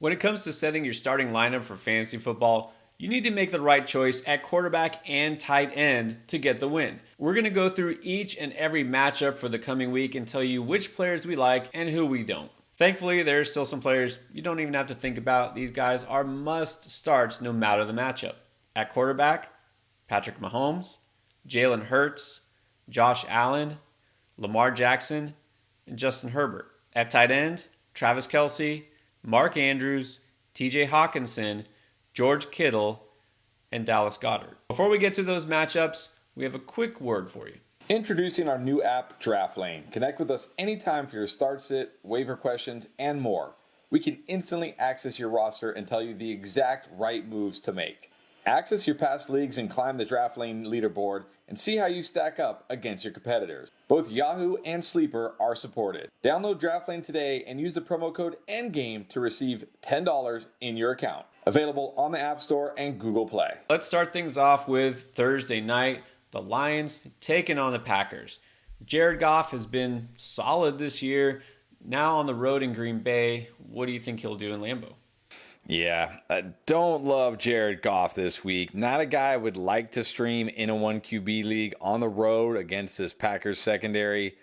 When it comes to setting your starting lineup for fantasy football, you need to make the right choice at quarterback and tight end to get the win. We're going to go through each and every matchup for the coming week and tell you which players we like and who we don't. Thankfully, there's still some players you don't even have to think about. These guys are must starts no matter the matchup. At quarterback, Patrick Mahomes, Jalen Hurts, Josh Allen, Lamar Jackson, and Justin Herbert. At tight end, Travis Kelce, Mark Andrews, TJ Hawkinson, George Kittle, and Dallas Goedert. Before we get to those matchups, we have a quick word for you. Introducing our new app, Draft Lane. Connect with us anytime for your start sit, waiver questions, and more. We can instantly access your roster and tell you the exact right moves to make. Access your past leagues and climb the Draft Lane leaderboard and see how you stack up against your competitors. Both Yahoo and Sleeper are supported. Download Draft Lane today and use the promo code ENDGAME to receive $10 in your account. Available on the App Store and Google Play. Let's start things off with Thursday night. The Lions taking on the Packers. Jared Goff has been solid this year. Now on the road in Green Bay, what do you think he'll do in Lambeau? Yeah, I don't love Jared Goff this week. Not a guy I would like to stream in a 1 QB league on the road against this Packers secondary.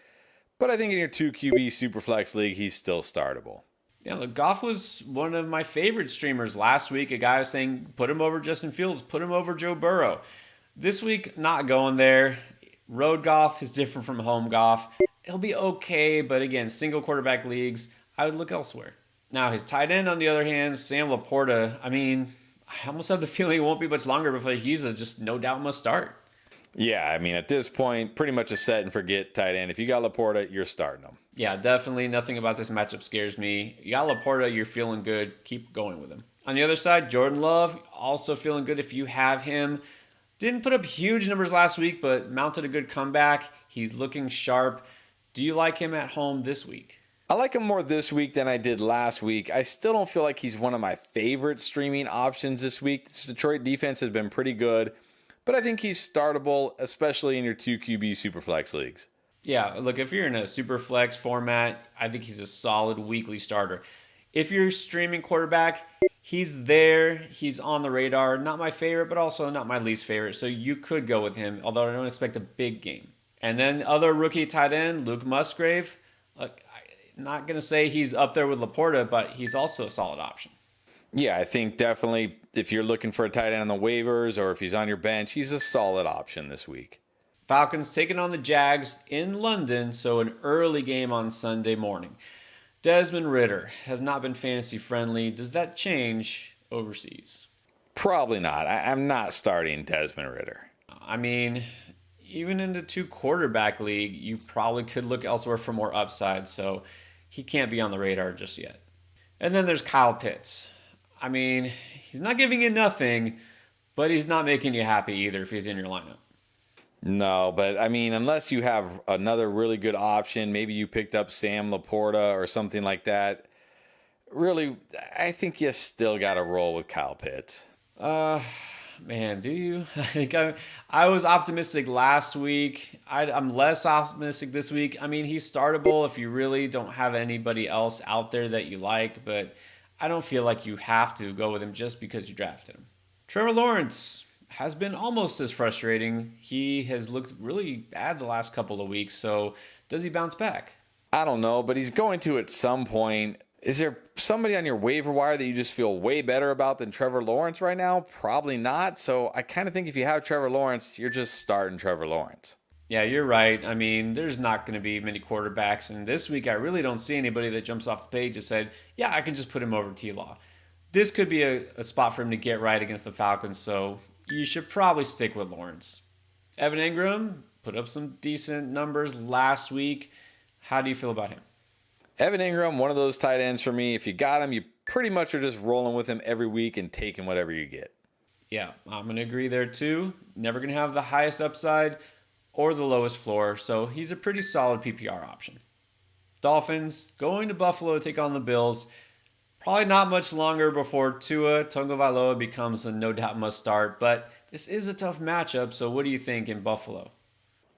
But I think in your 2 QB Superflex league, he's still startable. Yeah, look, Goff was one of my favorite streamers last week. A guy was saying, put him over Justin Fields, put him over Joe Burrow. This week, not going there. Road Goff is different from home Goff. He'll be okay, but again, single quarterback leagues, I would look elsewhere. Now, his tight end, on the other hand, Sam Laporta, I almost have the feeling it won't be much longer before he's a just no doubt must start. Yeah, at this point, pretty much a set and forget tight end. If you got Laporta, you're starting him. Yeah, definitely nothing about this matchup scares me. You got Laporta, you're feeling good. Keep going with him. On the other side, Jordan Love, also feeling good if you have him. Didn't put up huge numbers last week, but mounted a good comeback. He's looking sharp. Do you like him at home this week? I like him more this week than I did last week. I still don't feel like he's one of my favorite streaming options this week. This Detroit defense has been pretty good, but I think he's startable, especially in your 2 QB Superflex leagues. Yeah, look, if you're in a Superflex format, I think he's a solid weekly starter. If you're streaming quarterback, he's there. He's on the radar. Not my favorite, but also not my least favorite. So you could go with him, although I don't expect a big game. And then other rookie tight end, Luke Musgrave. Look, I'm not going to say he's up there with Laporta, but he's also a solid option. Yeah, I think definitely if you're looking for a tight end on the waivers or if he's on your bench, he's a solid option this week. Falcons taking on the Jags in London, so an early game on Sunday morning. Desmond Ridder has not been fantasy friendly. Does that change overseas? Probably not. I'm not starting Desmond Ridder. Even in the 2 quarterback league, you probably could look elsewhere for more upside, so he can't be on the radar just yet. And then there's Kyle Pitts. He's not giving you nothing, but he's not making you happy either if he's in your lineup. No, but unless you have another really good option, maybe you picked up Sam Laporta or something like that, really, I think you still got to roll with Kyle Pitts. Man, do you? I was optimistic last week. I'm less optimistic this week. He's startable if you really don't have anybody else out there that you like, but I don't feel like you have to go with him just because you drafted him. Trevor Lawrence has been almost as frustrating. He has looked really bad the last couple of weeks, so does he bounce back? I don't know, but he's going to at some point. Is there somebody on your waiver wire that you just feel way better about than Trevor Lawrence right now? Probably not. So I kind of think if you have Trevor Lawrence, you're just starting Trevor Lawrence. Yeah, you're right. There's not going to be many quarterbacks. And this week, I really don't see anybody that jumps off the page and said, yeah, I can just put him over T-Law. This could be a spot for him to get right against the Falcons. So you should probably stick with Lawrence. Evan Ingram put up some decent numbers last week. How do you feel about him? Evan Ingram, one of those tight ends for me. If you got him, you pretty much are just rolling with him every week and taking whatever you get. Yeah, I'm going to agree there too. Never going to have the highest upside or the lowest floor, so he's a pretty solid PPR option. Dolphins going to Buffalo to take on the Bills. Probably not much longer before Tua Tagovailoa becomes a no doubt must start, but this is a tough matchup, so what do you think in Buffalo?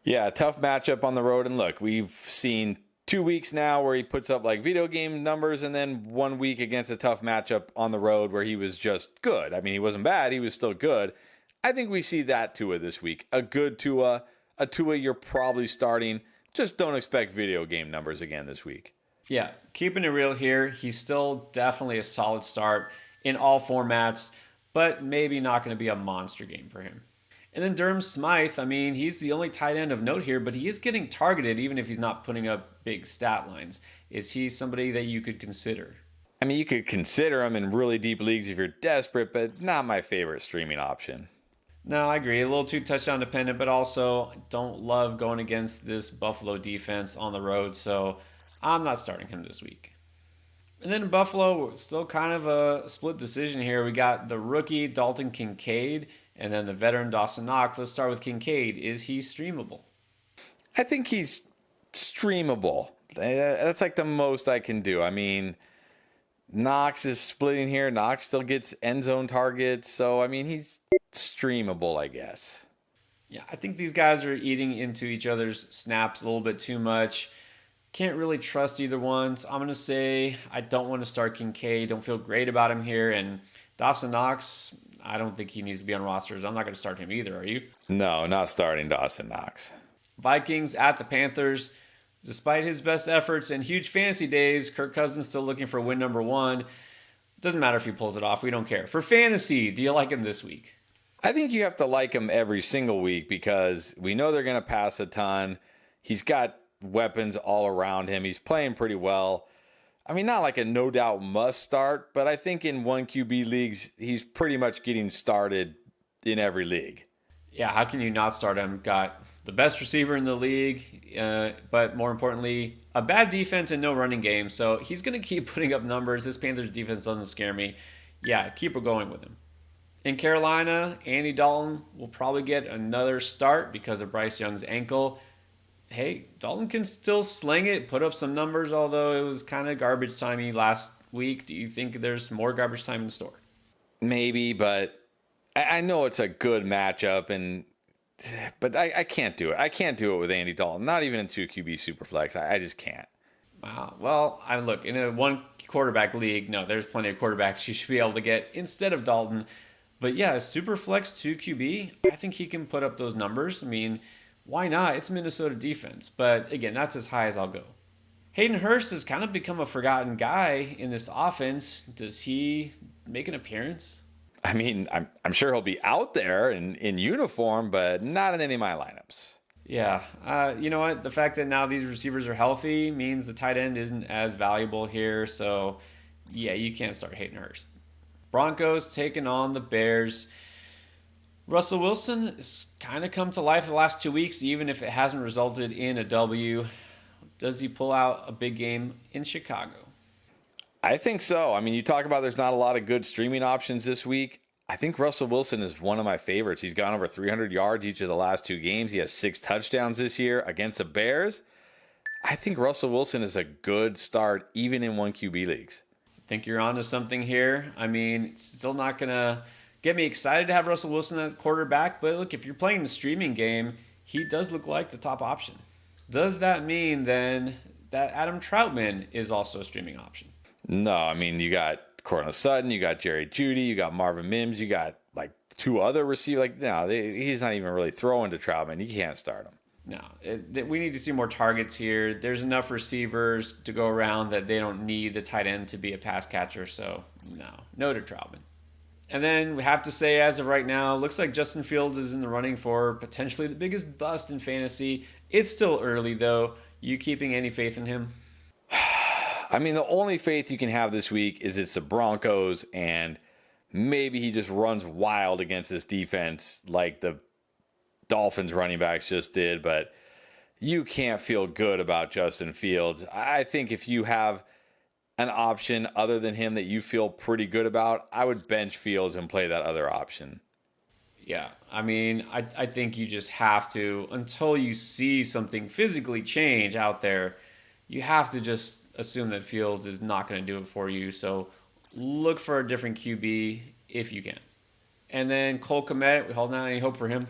Yeah, tough matchup on the road. And look, we've seen 2 weeks now where he puts up like video game numbers, and then 1 week against a tough matchup on the road where he was just good. I mean, he wasn't bad. He was still good. I think we see that Tua this week. A good Tua, a Tua you're probably starting. Just don't expect video game numbers again this week. Yeah, keeping it real here, he's still definitely a solid start in all formats, but maybe not going to be a monster game for him. And then Durham Smythe, I mean, he's the only tight end of note here, but he is getting targeted even if he's not putting up big stat lines. Is he somebody that you could consider? I mean, you could consider him in really deep leagues if you're desperate, but not my favorite streaming option. No, I agree. A little too touchdown dependent, but also don't love going against this Buffalo defense on the road, so I'm not starting him this week. And then in Buffalo, still kind of a split decision here. We got the rookie Dalton Kincaid and then the veteran Dawson Knox. Let's start with Kincaid. Is he streamable? I think he's streamable. That's like the most I can do. I mean, Knox is splitting here. Knox still gets end zone targets. So, I mean, he's streamable, I guess. Yeah, I think these guys are eating into each other's snaps a little bit too much. Can't really trust either one. So I'm going to say I don't want to start Kincaid. Don't feel great about him here. And Dawson Knox, I don't think he needs to be on rosters. I'm not going to start him either. Are you? No, not starting Dawson Knox. Vikings at the Panthers. Despite his best efforts and huge fantasy days, Kirk Cousins still looking for win number one. Doesn't matter if he pulls it off. We don't care. For fantasy, do you like him this week? I think you have to like him every single week because we know they're going to pass a ton. He's got weapons all around him. He's playing pretty well. I mean, not like a no doubt must start, but I think in 1 QB leagues, he's pretty much getting started in every league. Yeah, how can you not start him? Got the best receiver in the league, but more importantly, a bad defense and no running game. So he's going to keep putting up numbers. This Panthers defense doesn't scare me. Yeah, keep going with him. In Carolina, Andy Dalton will probably get another start because of Bryce Young's ankle. Hey, Dalton can still sling it, put up some numbers, although it was kind of garbage timey last week. Do you think there's more garbage time in store? Maybe, but I know it's a good matchup, but I can't do it. I can't do it with Andy Dalton, not even in 2 QB Superflex. I just can't. Wow. Well, look, in a 1 quarterback league, no, there's plenty of quarterbacks you should be able to get instead of Dalton. But yeah, Superflex 2 QB, I think he can put up those numbers. I mean, why not? It's Minnesota defense. But again, that's as high as I'll go. Hayden Hurst has kind of become a forgotten guy in this offense. Does he make an appearance? I mean, I'm sure he'll be out there in uniform, but not in any of my lineups. Yeah. You know what? The fact that now these receivers are healthy means the tight end isn't as valuable here. So, yeah, you can't start Hayden Hurst. Broncos taking on the Bears. Russell Wilson has kind of come to life the last 2 weeks, even if it hasn't resulted in a W. Does he pull out a big game in Chicago? I think so. I mean, you talk about there's not a lot of good streaming options this week. I think Russell Wilson is one of my favorites. He's gone over 300 yards each of the last 2 games. He has 6 touchdowns this year against the Bears. I think Russell Wilson is a good start even in 1 QB leagues. I think you're onto something here. I mean, it's still not going to get me excited to have Russell Wilson as quarterback, but look, if you're playing the streaming game, he does look like the top option. Does that mean then that Adam Troutman is also a streaming option? No, I mean, you got Cortland Sutton, you got Jerry Jeudy, you got Marvin Mims, you got like 2 other receivers. Like, no, he's not even really throwing to Troutman. You can't start him. No, we need to see more targets here. There's enough receivers to go around that they don't need the tight end to be a pass catcher. So, no to Troutman. And then we have to say, as of right now, looks like Justin Fields is in the running for potentially the biggest bust in fantasy. It's still early, though. You keeping any faith in him? I mean, the only faith you can have this week is it's the Broncos, and maybe he just runs wild against this defense like the Dolphins running backs just did, but you can't feel good about Justin Fields. I think if you have an option other than him that you feel pretty good about, I would bench Fields and play that other option. Yeah, I mean, I think you just have to, until you see something physically change out there, you have to just assume that Fields is not going to do it for you. So look for a different QB if you can. And then Cole Kmet, we holding out any hope for him?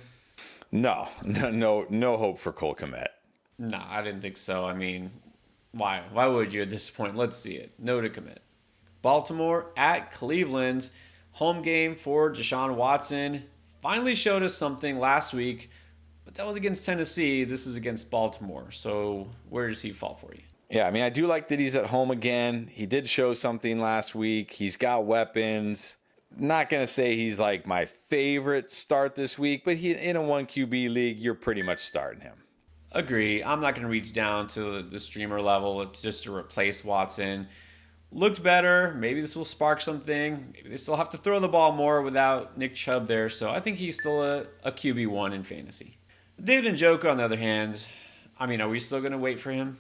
No hope for Cole Kmet. No, I didn't think so. I mean, Why? Why would you at this point? Let's see it. No to commit. Baltimore at Cleveland. Home game for Deshaun Watson. Finally showed us something last week, but that was against Tennessee. This is against Baltimore. So where does he fall for you? Yeah, I mean, I do like that he's at home again. He did show something last week. He's got weapons. Not going to say he's like my favorite start this week, but in a 1 QB league, you're pretty much starting him. Agree. I'm not going to reach down to the streamer level. It's just to replace Watson. Looked better. Maybe this will spark something. Maybe they still have to throw the ball more without Nick Chubb there. So I think he's still a QB1 in fantasy. David Njoku, on the other hand, I mean, are we still going to wait for him?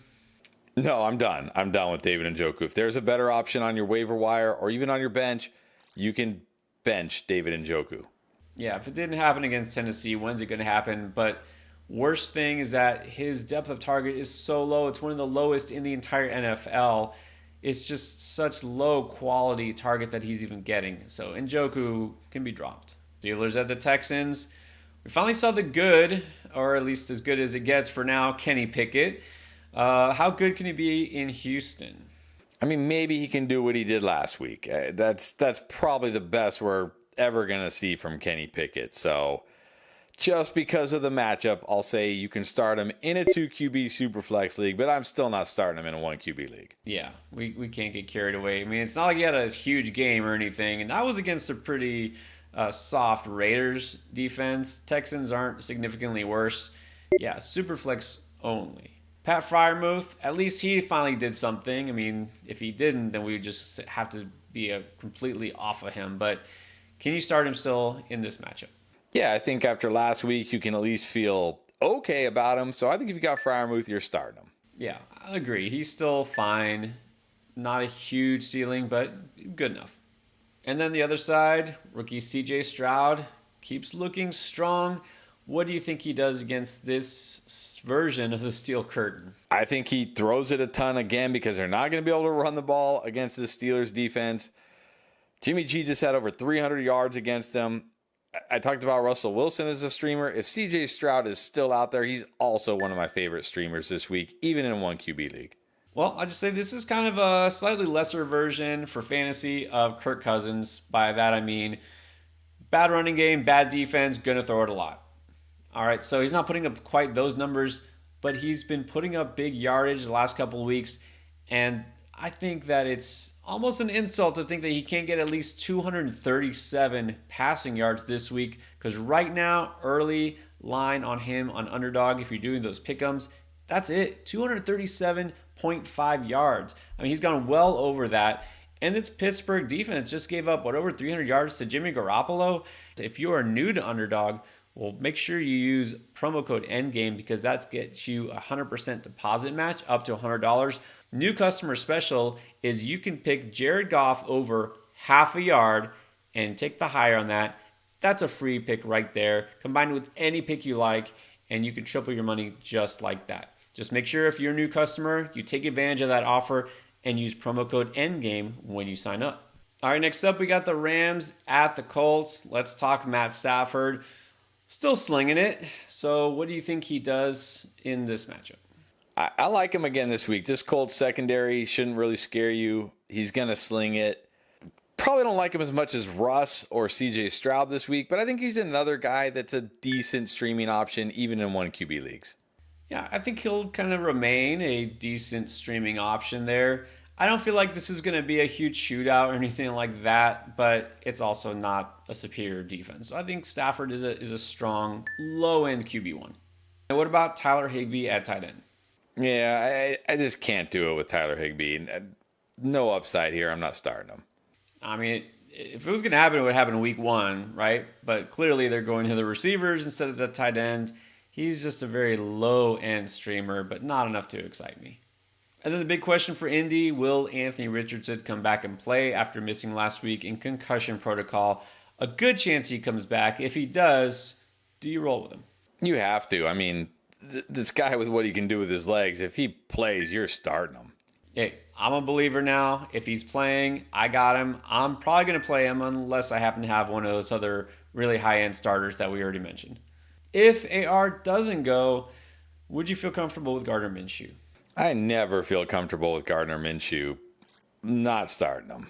No, I'm done. I'm done with David Njoku. If there's a better option on your waiver wire or even on your bench, you can bench David Njoku. Yeah, if it didn't happen against Tennessee, when's it going to happen? But worst thing is that his depth of target is so low. It's one of the lowest in the entire NFL. It's just such low quality target that he's even getting. So Njoku can be dropped. Steelers at the Texans. We finally saw the good, or at least as good as it gets for now, Kenny Pickett. How good can he be in Houston? I mean, maybe he can do what he did last week. That's probably the best we're ever going to see from Kenny Pickett. So just because of the matchup, I'll say you can start him in a 2 QB Superflex league, but I'm still not starting him in a 1 QB league. Yeah, we can't get carried away. I mean, it's not like he had a huge game or anything, and that was against a pretty soft Raiders defense. Texans aren't significantly worse. Yeah, Superflex only. Pat Freiermuth, at least he finally did something. I mean, if he didn't, then we would just have to be completely off of him. But can you start him still in this matchup? Yeah, I think after last week, you can at least feel okay about him. So I think if you got Freiermuth, you're starting him. Yeah, I agree. He's still fine. Not a huge ceiling, but good enough. And then the other side, rookie CJ Stroud keeps looking strong. What do you think he does against this version of the Steel Curtain? I think he throws it a ton again because they're not going to be able to run the ball against the Steelers defense. Jimmy G just had over 300 yards against them. I talked about Russell Wilson as a streamer. If CJ Stroud is still out there, he's also one of my favorite streamers this week, even in a 1 QB league. Well, I just say this is kind of a slightly lesser version for fantasy of Kirk Cousins. By that I mean bad running game, bad defense, gonna throw it a lot. All right, so he's not putting up quite those numbers, but he's been putting up big yardage the last couple of weeks, and I think that it's almost an insult to think that he can't get at least 237 passing yards this week, because right now, early line on him on Underdog, if you're doing those pick'ems, that's it, 237.5 yards. I mean, he's gone well over that. And this Pittsburgh defense just gave up, over 300 yards to Jimmy Garoppolo. If you are new to Underdog, well, make sure you use promo code ENDGAME because that gets you a 100% deposit match up to $100. New customer special is you can pick Jared Goff over half a yard and take the higher on that. That's a free pick right there, combined with any pick you like, and you can triple your money just like that. Just make sure if you're a new customer, you take advantage of that offer and use promo code ENDGAME when you sign up. All right, next up we got the Rams at the Colts. Let's talk Matt Stafford. Still slinging it. So what do you think he does in this matchup? I like him again this week. This Colts secondary shouldn't really scare you. He's going to sling it. Probably don't like him as much as Russ or CJ Stroud this week, but I think he's another guy that's a decent streaming option even in 1 QB leagues. Yeah, I think he'll kind of remain a decent streaming option there. I don't feel like this is going to be a huge shootout or anything like that, but it's also not a superior defense. So I think Stafford is a strong, low-end QB1. And what about Tyler Higbee at tight end? Yeah, I just can't do it with Tyler Higbee. No upside here. I'm not starting him. I mean, if it was going to happen, it would happen in week 1, right? But clearly they're going to the receivers instead of the tight end. He's just a very low-end streamer, but not enough to excite me. And then the big question for Indy, will Anthony Richardson come back and play after missing last week in concussion protocol? A good chance he comes back. If he does, do you roll with him? You have to. I mean, this guy with what he can do with his legs, if he plays, you're starting him. Hey, I'm a believer now. If he's playing, I got him. I'm probably going to play him unless I happen to have one of those other really high-end starters that we already mentioned. If AR doesn't go, would you feel comfortable with Gardner Minshew? I never feel comfortable with Gardner Minshew not starting him.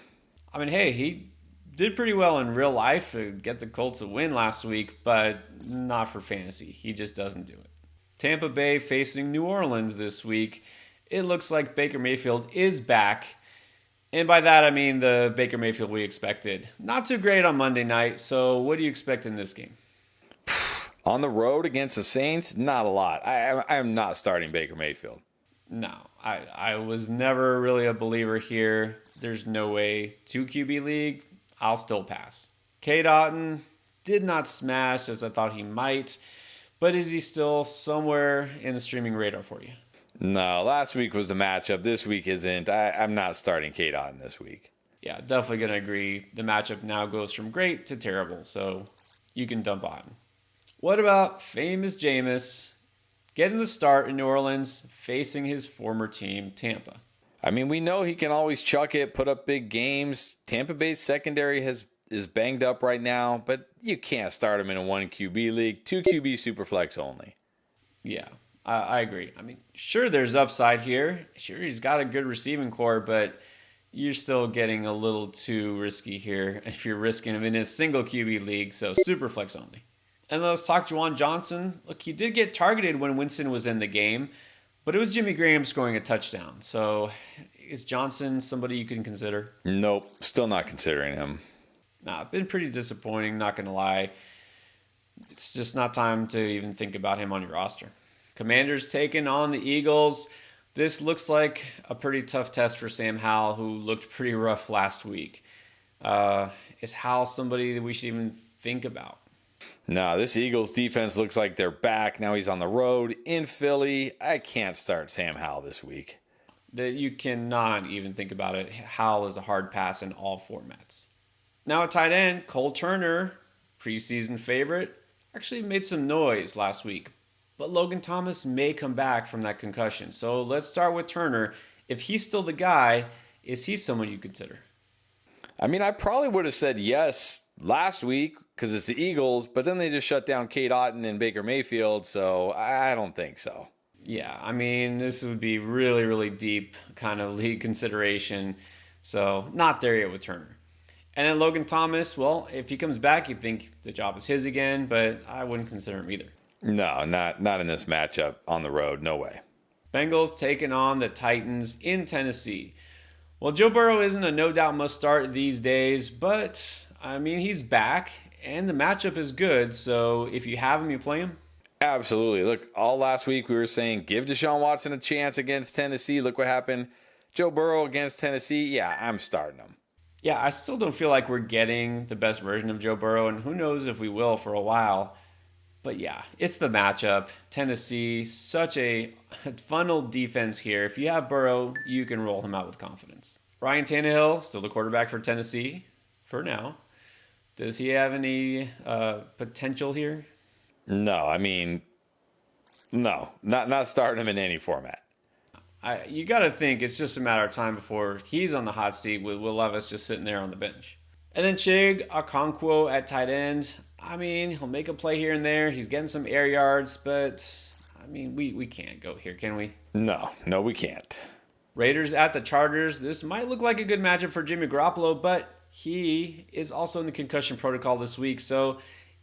I mean, hey, he did pretty well in real life to get the Colts a win last week, but not for fantasy. He just doesn't do it. Tampa Bay facing New Orleans this week. It looks like Baker Mayfield is back. And by that, I mean the Baker Mayfield we expected. Not too great on Monday night, so what do you expect in this game? On the road against the Saints, not a lot. I am not starting Baker Mayfield. No, I was never really a believer here. There's no way. 2 QB league, I'll still pass. K. Dotton did not smash as I thought he might, but is he still somewhere in the streaming radar for you? No, last week was the matchup. This week isn't. I'm not starting K. Dotton this week. Yeah, definitely going to agree. The matchup now goes from great to terrible, so you can dump on. What about famous Jameis getting the start in New Orleans, facing his former team, Tampa? I mean, we know he can always chuck it, put up big games. Tampa Bay's secondary is banged up right now, but you can't start him in a 1 QB league, 2 QB superflex only. Yeah, I agree. I mean, sure, there's upside here. Sure, he's got a good receiving core, but you're still getting a little too risky here if you're risking him in a single QB league, so superflex only. And let's talk Juwan Johnson. Look, he did get targeted when Winston was in the game, but it was Jimmy Graham scoring a touchdown. So is Johnson somebody you can consider? Nope, still not considering him. Nah, been pretty disappointing, not going to lie. It's just not time to even think about him on your roster. Commanders taking on the Eagles. This looks like a pretty tough test for Sam Howell, who looked pretty rough last week. Is Howell somebody that we should even think about? No, this Eagles defense looks like they're back. Now he's on the road in Philly. I can't start Sam Howell this week. That you cannot even think about it. Howell is a hard pass in all formats. Now at tight end, Cole Turner, preseason favorite, actually made some noise last week. But Logan Thomas may come back from that concussion. So let's start with Turner. If he's still the guy, is he someone you consider? I mean, I probably would have said yes last week because it's the Eagles, but then they just shut down K. Dotton and Baker Mayfield, so I don't think so. Yeah, I mean, this would be really, really deep kind of league consideration. So not there yet with Turner. And then Logan Thomas, well, if he comes back, you'd think the job is his again, but I wouldn't consider him either. No, not in this matchup on the road. No way. Bengals taking on the Titans in Tennessee. Well, Joe Burrow isn't a no-doubt must-start these days, but, I mean, he's back, and the matchup is good, so if you have him, you play him? Absolutely. Look, all last week we were saying give Deshaun Watson a chance against Tennessee. Look what happened. Joe Burrow against Tennessee. Yeah, I'm starting him. Yeah, I still don't feel like we're getting the best version of Joe Burrow, and who knows if we will for a while. But yeah, it's the matchup. Tennessee, such a funnel defense here. If you have Burrow, you can roll him out with confidence. Ryan Tannehill, still the quarterback for Tennessee for now. Does he have any potential here? No, I mean, no, not starting him in any format. You got to think it's just a matter of time before he's on the hot seat with Will Levis just sitting there on the bench. And then Chig Okonkwo at tight end. I mean, he'll make a play here and there. He's getting some air yards, but, I mean, we can't go here, can we? No, we can't. Raiders at the Chargers. This might look like a good matchup for Jimmy Garoppolo, but he is also in the concussion protocol this week. So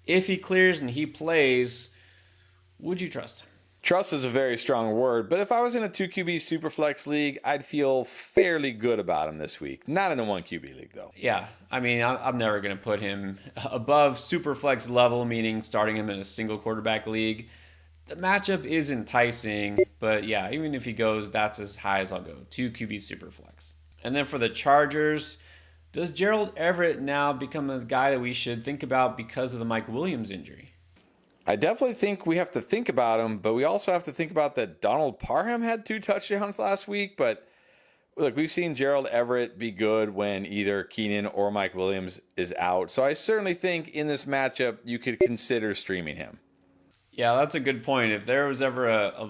if he clears and he plays, would you trust him? Trust is a very strong word, but if I was in a 2 QB Superflex league, I'd feel fairly good about him this week. Not in a 1 QB league, though. Yeah, I mean, I'm never going to put him above Superflex level, meaning starting him in a single quarterback league. The matchup is enticing, but yeah, even if he goes, that's as high as I'll go. 2 QB Superflex. And then for the Chargers, does Gerald Everett now become a guy that we should think about because of the Mike Williams injury? I definitely think we have to think about him, but we also have to think about that Donald Parham had 2 touchdowns last week. But look, we've seen Gerald Everett be good when either Keenan or Mike Williams is out. So I certainly think in this matchup, you could consider streaming him. Yeah, that's a good point. If there was ever a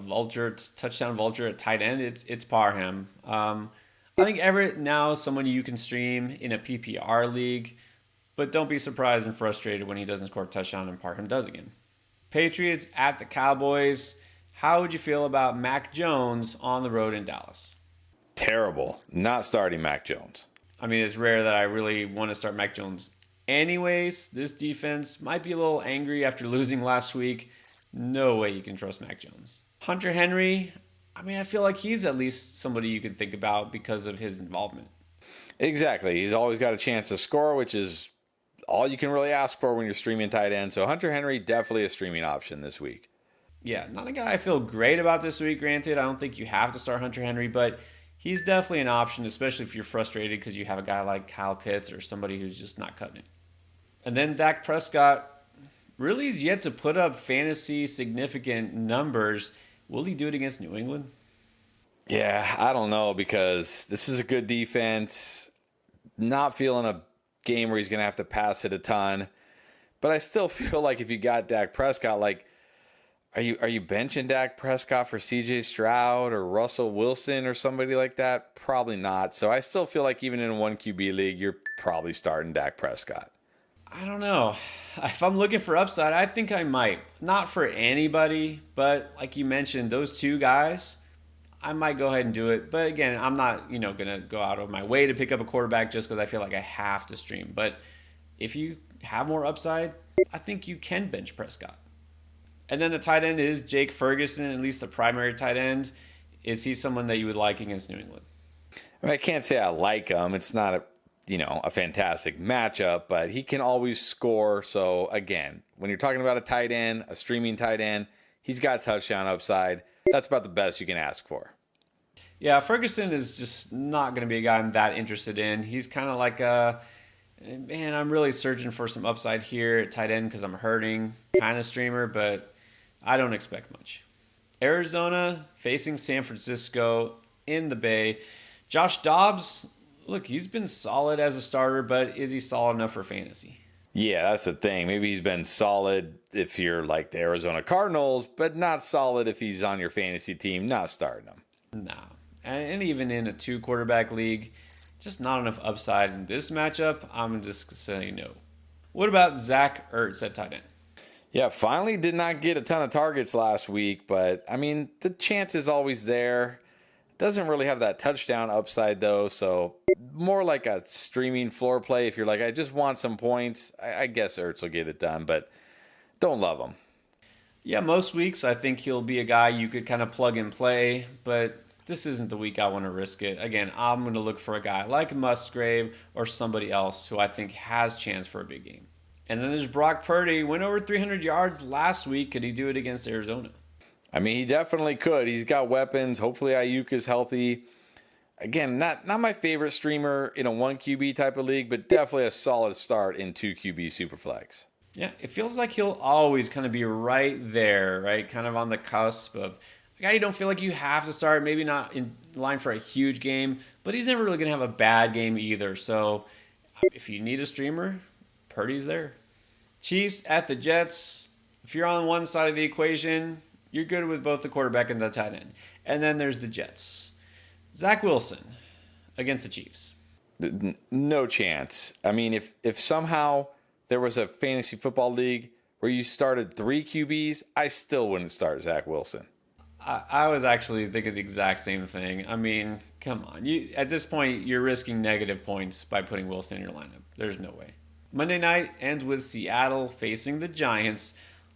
touchdown vulture at tight end, it's Parham. I think Everett now is someone you can stream in a PPR league, but don't be surprised and frustrated when he doesn't score a touchdown and Parham does again. Patriots at the Cowboys. How would you feel about Mac Jones on the road in Dallas? Terrible. Not starting Mac Jones. I mean, it's rare that I really want to start Mac Jones anyways. This defense might be a little angry after losing last week. No way you can trust Mac Jones. Hunter Henry, I mean, I feel like he's at least somebody you could think about because of his involvement. Exactly. He's always got a chance to score, which is all you can really ask for when you're streaming tight end. So Hunter Henry, definitely a streaming option this week. Yeah, not a guy I feel great about this week, granted. I don't think you have to start Hunter Henry, but he's definitely an option, especially if you're frustrated because you have a guy like Kyle Pitts or somebody who's just not cutting it. And then Dak Prescott really is yet to put up fantasy significant numbers. Will he do it against New England? Yeah, I don't know, because this is a good defense. Not feeling a game where he's going to have to pass it a ton. But I still feel like if you got Dak Prescott, like, are you benching Dak Prescott for CJ Stroud or Russell Wilson or somebody like that? Probably not. So I still feel like even in a 1 QB league, you're probably starting Dak Prescott. I don't know. If I'm looking for upside, I think I might. Not for anybody, but like you mentioned, those two guys, I might go ahead and do it. But again, I'm not, going to go out of my way to pick up a quarterback just because I feel like I have to stream. But if you have more upside, I think you can bench Prescott. And then the tight end is Jake Ferguson, at least the primary tight end. Is he someone that you would like against New England? I mean, I can't say I like him. It's not a fantastic matchup, but he can always score. So again, when you're talking about a tight end, a streaming tight end, he's got touchdown upside. That's about the best you can ask for. Yeah, Ferguson is just not going to be a guy I'm that interested in. He's kind of like man, I'm really searching for some upside here at tight end because I'm hurting kind of streamer, but I don't expect much. Arizona facing San Francisco in the Bay. Josh Dobbs, look, he's been solid as a starter, but is he solid enough for fantasy? Yeah, that's the thing. Maybe he's been solid if you're like the Arizona Cardinals, but not solid if he's on your fantasy team. Not starting him. No. And even in a 2-quarterback league, just not enough upside in this matchup. I'm just saying no. What about Zach Ertz at tight end? Yeah, finally did not get a ton of targets last week, but I mean, the chance is always there. Doesn't really have that touchdown upside though, so more like a streaming floor play. If you're like, I just want some points, I guess Ertz will get it done, but don't love him. Yeah, most weeks I think he'll be a guy you could kind of plug and play, but this isn't the week I want to risk it. Again, I'm going to look for a guy like Musgrave or somebody else who I think has chance for a big game. And then there's Brock Purdy. Went over 300 yards last week. Could he do it against Arizona? I mean, he definitely could. He's got weapons. Hopefully Ayuk is healthy. Again, not my favorite streamer in a 1 QB type of league, but definitely a solid start in 2 QB Superflex. Yeah, it feels like he'll always kind of be right there, right? Kind of on the cusp of a guy you don't feel like you have to start, maybe not in line for a huge game, but he's never really going to have a bad game either. So if you need a streamer, Purdy's there. Chiefs at the Jets. If you're on one side of the equation, you're good with both the quarterback and the tight end. And then there's the Jets. Zach Wilson against the Chiefs. No chance. I mean, if somehow there was a fantasy football league where you started 3 QBs, I still wouldn't start Zach Wilson. I was actually thinking the exact same thing. I mean, come on. At this point, you're risking negative points by putting Wilson in your lineup. There's no way. Monday night ends with Seattle facing the Giants.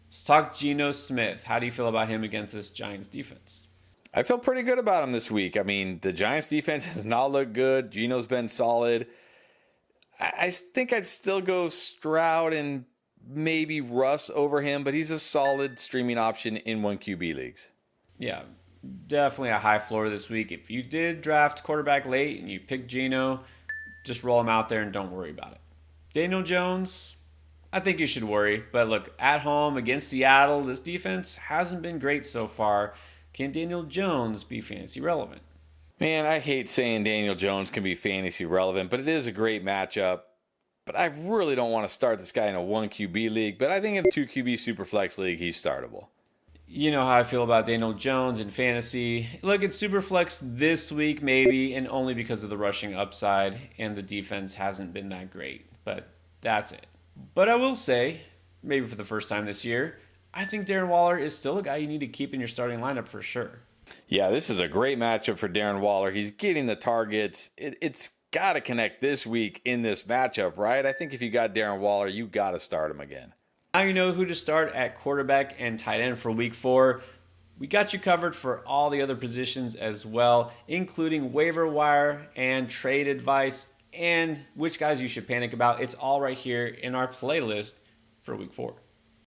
Let's talk Geno Smith. How do you feel about him against this Giants defense? I feel pretty good about him this week. I mean, the Giants defense has not looked good. Geno's been solid. I think I'd still go Stroud and maybe Russ over him, but he's a solid streaming option in 1 QB leagues. Yeah, definitely a high floor this week. If you did draft quarterback late and you picked Geno, just roll him out there and don't worry about it. Daniel Jones, I think you should worry. But look, at home against Seattle, this defense hasn't been great so far. Can Daniel Jones be fantasy relevant? Man, I hate saying Daniel Jones can be fantasy relevant, but it is a great matchup. But I really don't want to start this guy in a 1 QB league, but I think in a 2 QB Superflex league, he's startable. You know how I feel about Daniel Jones in fantasy. Look, it's Superflex this week maybe, and only because of the rushing upside, and the defense hasn't been that great. But that's it. But I will say, maybe for the first time this year, I think Darren Waller is still a guy you need to keep in your starting lineup for sure. Yeah, this is a great matchup for Darren Waller. He's getting the targets. It's got to connect this week in this matchup, right? I think if you got Darren Waller, you got to start him again. Now you know who to start at quarterback and tight end for week 4. We got you covered for all the other positions as well, including waiver wire and trade advice and which guys you should panic about. It's all right here in our playlist for week 4.